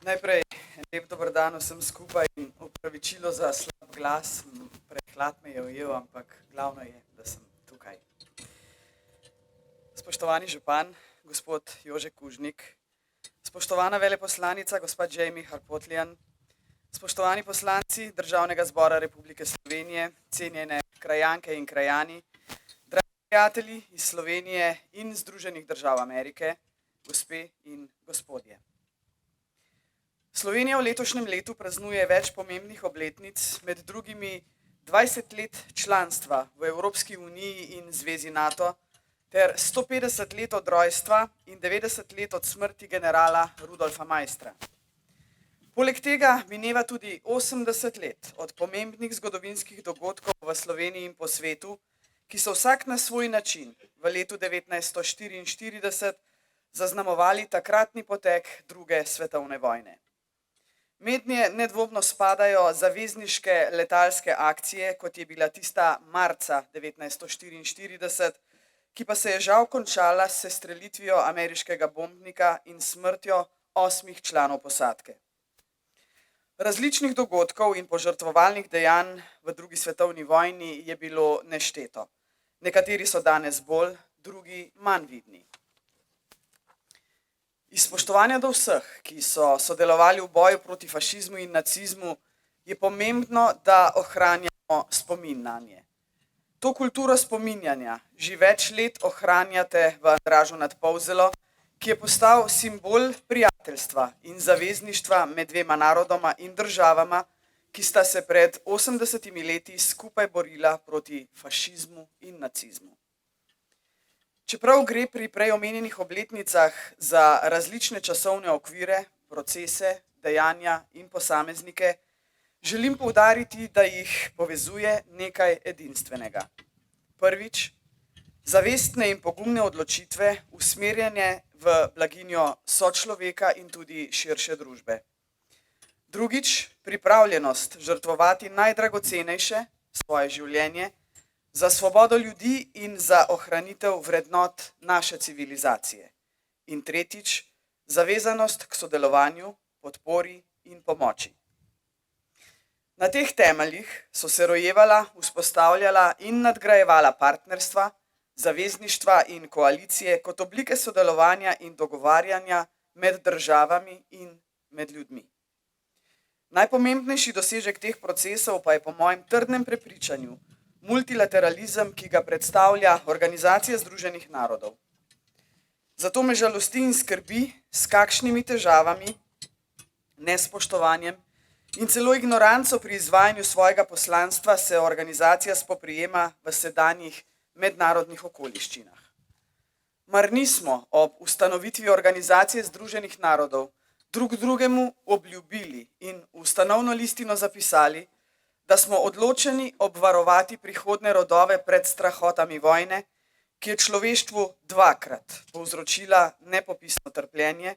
Najprej lep dober dan vsem skupaj in opravičilo za slab glas. Prehlad me je ujel, ampak glavno je, da sem tukaj. Spoštovani župan, gospod Jože Kužnik, spoštovana veleposlanica, gospa Jamie Harpotljan, spoštovani poslanci Državnega zbora Republike Slovenije, cenjene krajanke in krajani, dragi prijatelji iz Slovenije in Združenih držav Amerike, gospe in gospodje. Slovenija v letošnjem letu praznuje več pomembnih obletnic, med drugimi 20 let članstva v Evropski uniji in Zvezi NATO ter 150 let od rojstva in 90 let od smrti generala Rudolfa Maistra. Poleg tega mineva tudi 80 let od pomembnih zgodovinskih dogodkov v Sloveniji in po svetu, ki so vsak na svoj način v letu 1944 zaznamovali takratni potek druge svetovne vojne. Mednje nedvomno spadajo zavezniške letalske akcije, kot je bila tista marca 1944, ki pa se je žal končala s sestrelitvijo ameriškega bombnika in smrtjo 8 članov posadke. Različnih dogodkov in požrtvovalnih dejanj v drugi svetovni vojni je bilo nešteto. Nekateri so danes bolj, drugi manj vidni. Iz spoštovanja do vseh, ki so sodelovali v boju proti fašizmu in nacizmu, je pomembno, da ohranjamo spomin nanje. To kulturo spominjanja že več let ohranjate v Andražu nad Polzelo, ki je postal simbol prijateljstva in zavezništva med dvema narodoma in državama, ki sta se pred 80 leti skupaj borila proti fašizmu in nacizmu. Čeprav gre pri prej omenjenih obletnicah za različne časovne okvire, procese, dejanja in posameznike, želim poudariti, da jih povezuje nekaj edinstvenega. Prvič, zavestne in pogumne odločitve, usmerjene v blaginjo sočloveka in tudi širše družbe. Drugič, pripravljenost žrtvovati najdragocenejše, svoje življenje, za svobodo ljudi in za ohranitev vrednot naše civilizacije. In tretjič, zavezanost k sodelovanju, podpori in pomoči. Na teh temeljih so se rojevala, vzpostavljala in nadgrajevala partnerstva, zavezništva in koalicije kot oblike sodelovanja in dogovarjanja med državami in med ljudmi. Najpomembnejši dosežek teh procesov pa je po mojem trdnem prepričanju multilateralizem, ki ga predstavlja Organizacija združenih narodov. Zato me žalosti in skrbi, s kakšnimi težavami, nespoštovanjem in celo ignoranco pri izvajanju svojega poslanstva se organizacija spoprijema v sedanjih mednarodnih okoliščinah. Mar nismo ob ustanovitvi Organizacije združenih narodov drug drugemu obljubili in v ustanovno listino zapisali, da smo odločeni obvarovati prihodnje rodove pred strahotami vojne, ki je človeštvu dvakrat povzročila nepopisno trpljenje,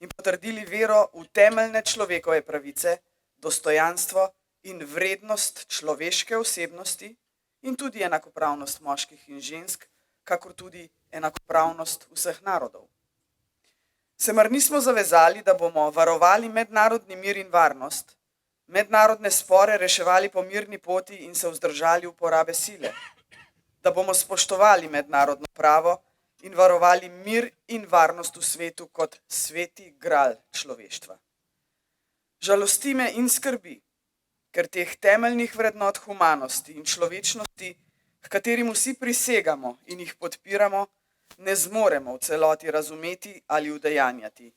in potrdili vero v temeljne človekove pravice, dostojanstvo in vrednost človeške osebnosti in tudi enakopravnost moških in žensk, kakor tudi enakopravnost vseh narodov. Se mar nismo zavezali, da bomo varovali mednarodni mir in varnost, mednarodne spore reševali po mirni poti in se vzdržali uporabe sile, da bomo spoštovali mednarodno pravo in varovali mir in varnost v svetu kot sveti gral človeštva. Žalosti me in skrbi, ker teh temeljnih vrednot humanosti in človečnosti, h katerim vsi prisegamo in jih podpiramo, ne zmoremo v celoti razumeti ali udejanjati,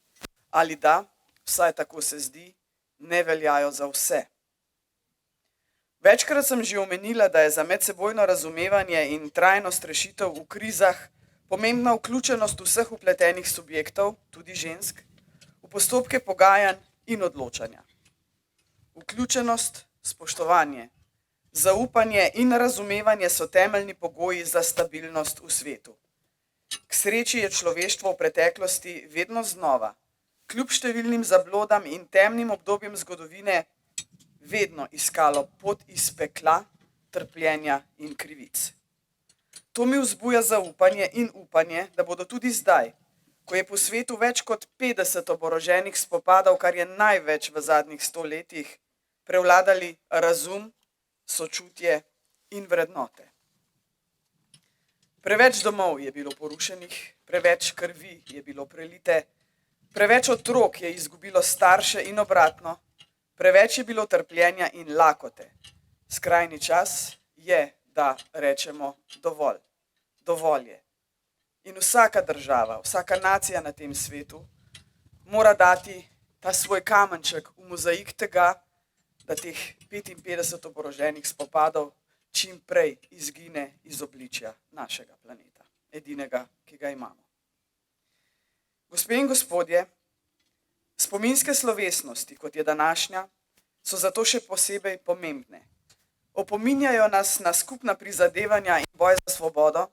ali da, vsaj tako se zdi, ne veljajo za vse. Večkrat sem že omenila, da je za medsebojno razumevanje in trajnost rešitev v krizah pomembna vključenost vseh vpletenih subjektov, tudi žensk, v postopke pogajanj in odločanja. Vključenost, spoštovanje, zaupanje in razumevanje so temeljni pogoji za stabilnost v svetu. K sreči je človeštvo v preteklosti vedno znova, kljub številnim zablodam in temnim obdobjem zgodovine, vedno iskalo pot iz pekla, trpljenja in krivic. To mi vzbuja zaupanje in upanje, da bodo tudi zdaj, ko je po svetu več kot 50 oboroženih spopadov, kar je največ v zadnjih 100 letih, prevladali razum, sočutje in vrednote. Preveč domov je bilo porušenih, preveč krvi je bilo prelite, preveč otrok je izgubilo starše in obratno, preveč je bilo trpljenja in lakote. Skrajni čas je, da rečemo dovolj. Dovolj je. In vsaka država, vsaka nacija na tem svetu mora dati ta svoj kamenček v mozaik tega, da teh 55 oboroženih spopadov čim prej izgine iz obličja našega planeta, edinega, ki ga imamo. Gospe in gospodje, spominske slovesnosti, kot je današnja, so zato še posebej pomembne. Opominjajo nas na skupna prizadevanja in boj za svobodo,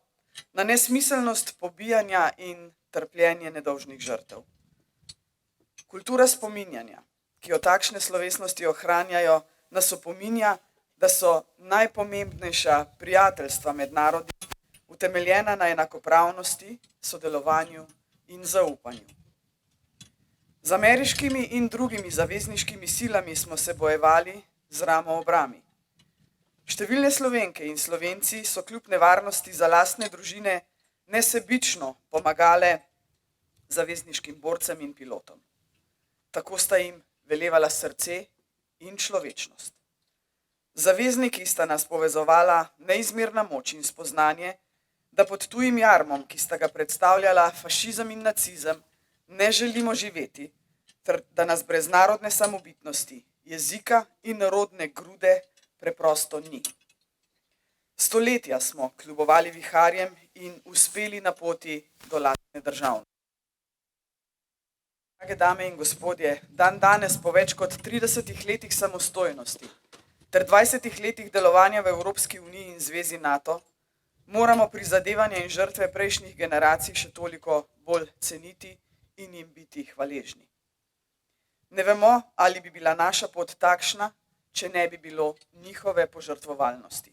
na nesmiselnost pobijanja in trpljenje nedolžnih žrtev. Kultura spominjanja, ki jo takšne slovesnosti ohranjajo, nas opominja, da so najpomembnejša prijateljstva med narodi utemeljena na enakopravnosti, sodelovanju in zaupanju. Z ameriškimi in drugimi zavezniškimi silami smo se bojevali z ramo ob rami. Številne Slovenke in Slovenci so kljub nevarnosti za lastne družine nesebično pomagale zavezniškim borcem in pilotom. Tako sta jim velevala srce in človečnost. Zavezniki sta nas povezovala neizmerna moč in spoznanje, da pod tujim jarmom, ki sta ga predstavljala fašizem in nacizem, ne želimo živeti, ter da nas brez narodne samobitnosti, jezika in narodne grude preprosto ni. Stoletja smo kljubovali viharjem in uspeli na poti do lastne državnosti. Drage dame in gospodje, dan danes po več kot 30 letih samostojnosti ter 20 letih delovanja v Evropski uniji in Zvezi NATO moramo prizadevanja in žrtve prejšnjih generacij še toliko bolj ceniti in jim biti hvaležni. Ne vemo, ali bi bila naša pot takšna, če ne bi bilo njihove požrtvovalnosti.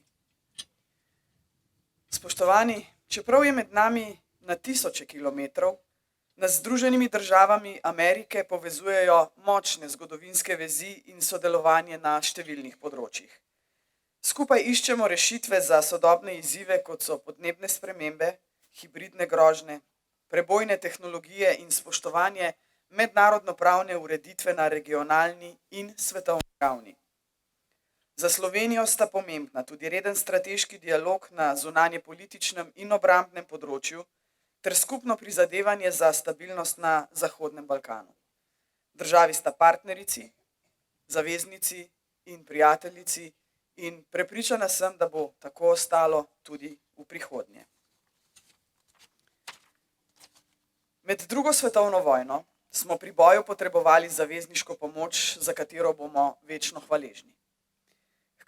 Spoštovani, čeprav je med nami na tisoče kilometrov, nas z Združenimi državami Amerike povezujejo močne zgodovinske vezi in sodelovanje na številnih področjih. Skupaj iščemo rešitve za sodobne izzive, kot so podnebne spremembe, hibridne grožnje, prebojne tehnologije in spoštovanje mednarodnopravne ureditve na regionalni in svetovni ravni. Za Slovenijo sta pomembna tudi reden strateški dialog na zunanjepolitičnem in obrambnem področju ter skupno prizadevanje za stabilnost na Zahodnem Balkanu. Državi sta partnerici, zaveznici in prijateljici in prepričana sem, da bo tako ostalo tudi v prihodnje. Med drugo svetovno vojno smo pri boju potrebovali zavezniško pomoč, za katero bomo večno hvaležni.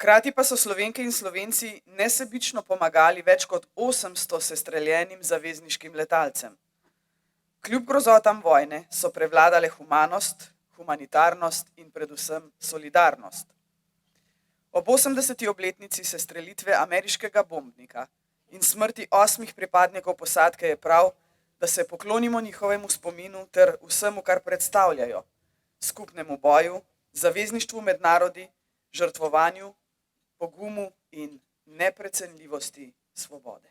Hkrati pa so Slovenke in Slovenci nesebično pomagali več kot 800 sestreljenim zavezniškim letalcem. Kljub grozotam vojne so prevladale humanost, humanitarnost in predvsem solidarnost. Ob 80. obletnici sestrelitve ameriškega bombnika in smrti 8 pripadnikov posadke je prav, da se poklonimo njihovemu spominu ter vsemu, kar predstavljajo, skupnemu boju, zavezništvu med narodi, žrtvovanju, pogumu in neprecenljivosti svobode.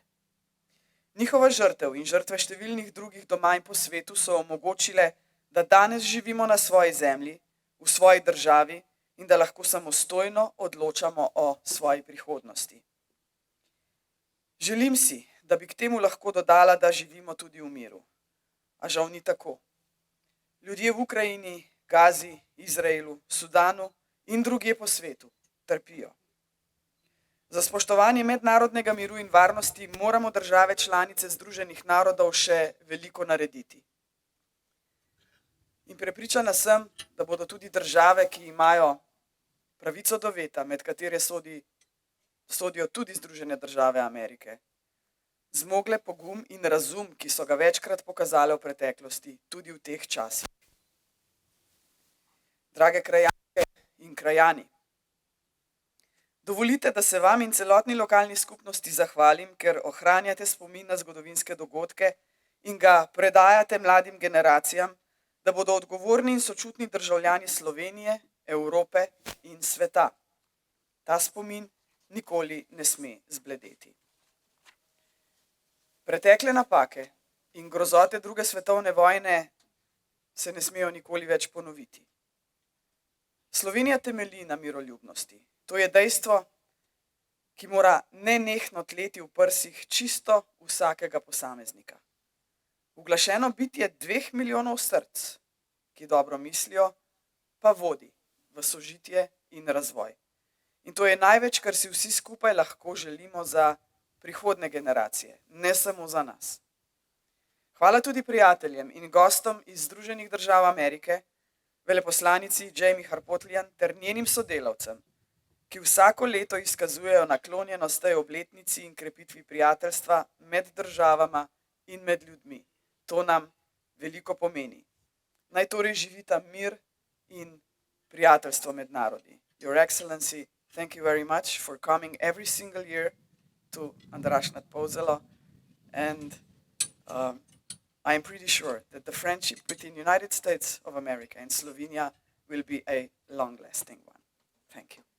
Njihova žrtev in žrtve številnih drugih doma in po svetu so omogočile, da danes živimo na svoji zemlji, v svoji državi in da lahko samostojno odločamo o svoji prihodnosti. Želim si, da bi k temu lahko dodala, da živimo tudi v miru. A žal ni tako. Ljudje v Ukrajini, Gazi, Izraelu, Sudanu in drugje po svetu trpijo. Za spoštovanje mednarodnega miru in varnosti moramo države članice Združenih narodov še veliko narediti. In prepričana sem, da bodo tudi države, ki imajo pravico do veta, med katere sodijo tudi Združene države Amerike, zmogle pogum in razum, ki so ga večkrat pokazale v preteklosti, tudi v teh časih. Drage krajanke in krajani, dovolite, da se vam in celotni lokalni skupnosti zahvalim, ker ohranjate spomin na zgodovinske dogodke in ga predajate mladim generacijam, da bodo odgovorni in sočutni državljani Slovenije, Evrope in sveta. Ta spomin nikoli ne sme zbledeti. Pretekle napake in grozote druge svetovne vojne se ne smejo nikoli več ponoviti. Slovenija temelji na miroljubnosti. To je dejstvo, ki mora nenehno tleti v prsih čisto vsakega posameznika. Uglašeno bitje 2 milijonov src, ki dobro mislijo, pa vodi v sožitje in razvoj. In to je največ, kar si vsi skupaj lahko želimo za prihodne generacije, ne samo za nas. Hvala tudi prijateljem in gostom iz Združenih držav Amerike, veleposlanici Jamie Harpotljan ter njenim sodelavcem, ki vsako leto izkazujejo naklonjenost tej obletnici in krepitvi prijateljstva med državama in med ljudmi. To nam veliko pomeni. Naj torej živita mir in prijateljstvo med narodi. Your Excellency, thank you very much for coming every single year to Andrašnac Polzelo, and I am pretty sure that the friendship between United States of America and Slovenia will be a long-lasting one. Thank you.